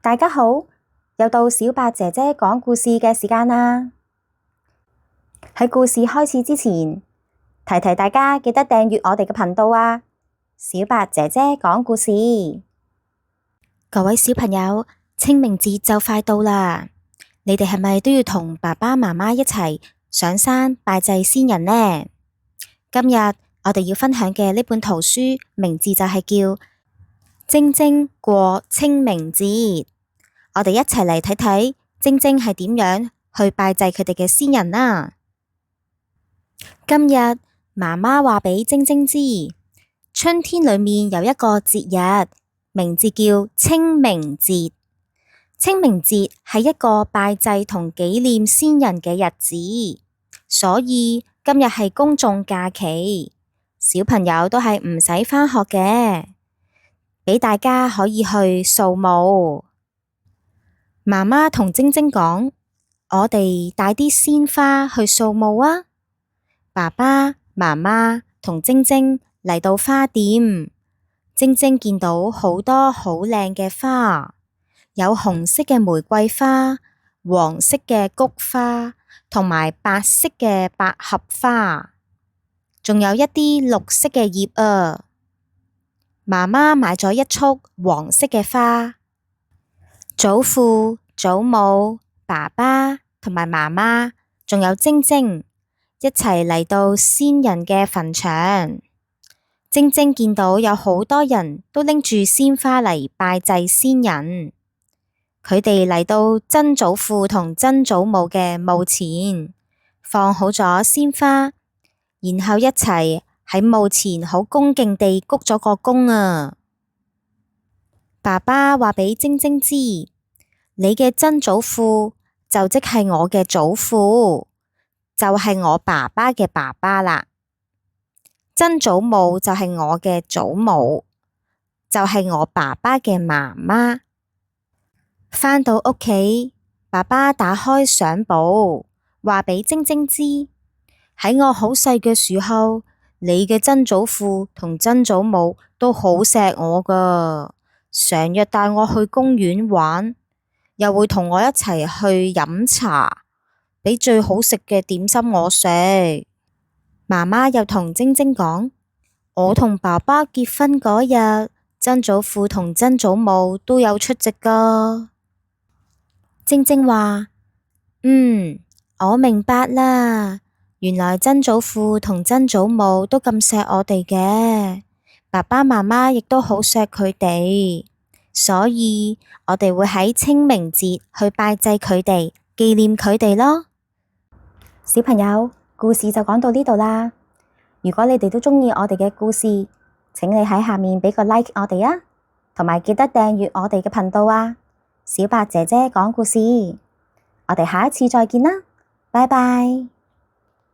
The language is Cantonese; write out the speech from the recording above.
大家好，又到小白姐姐講故事嘅時間啦！喺故事開始之前，提提大家記得訂閱我哋嘅頻道啊！小白姐姐講故事，各位小朋友，清明節就快到啦，你哋係咪都要同爸爸媽媽一齊上山拜祭先人呢？今日我哋要分享嘅呢本圖書名字就係叫晶晶過清明節。我哋一齊嚟睇睇晶晶係點樣去拜祭佢哋嘅先人啦。今日媽媽話俾晶晶知，春天裏面有一個節日，名字叫清明節。清明節係一個拜祭同紀念先人嘅日子，所以今日係公眾假期，小朋友都係唔使返學嘅，俾大家可以去掃墓。媽媽同晶晶講：我哋帶啲鮮花去掃墓啊！爸爸、媽媽同晶晶嚟到花店，晶晶見到好多好靚嘅花，有紅色嘅玫瑰花、黃色嘅菊花同埋白色嘅百合花，仲有一啲綠色嘅葉啊！媽媽買咗一束黃色嘅花。祖父、祖母、爸爸同埋媽媽，仲有晶晶一齊嚟到先人嘅墳場。晶晶見到有好多人都拎住鮮花嚟拜祭先人，佢哋嚟到曾祖父同曾祖母嘅墓前，放好咗鮮花，然後一齊喺墓前好恭敬地鞠咗個躬啊！爸爸話俾晶晶知，你嘅曾祖父就即係我嘅祖父，就係我爸爸嘅爸爸啦。曾祖母就係我嘅祖母，就係我爸爸嘅媽媽。返到屋企，爸爸打開相簿，話俾晶晶知，喺我好細嘅時候，你嘅曾祖父同曾祖母都好錫我㗎。成日帶我去公園玩，又會同我一齊去飲茶，俾最好食嘅點心我食。媽媽又同晶晶講，我同爸爸結婚嗰日，曾祖父同曾祖母都有出席㗎。晶晶話：我明白啦，原來曾祖父同曾祖母都咁錫我哋嘅。爸爸媽媽亦都好錫佢哋，所以我哋會喺清明節去拜祭佢哋，紀念佢哋咯。小朋友，故事就講到呢度啦。如果你哋都鍾意我哋嘅故事，請你喺下面畀個 like 我哋啊，同埋記得訂閱我哋嘅頻道啊。小白姐姐講故事，我哋下一次再見啦，拜拜。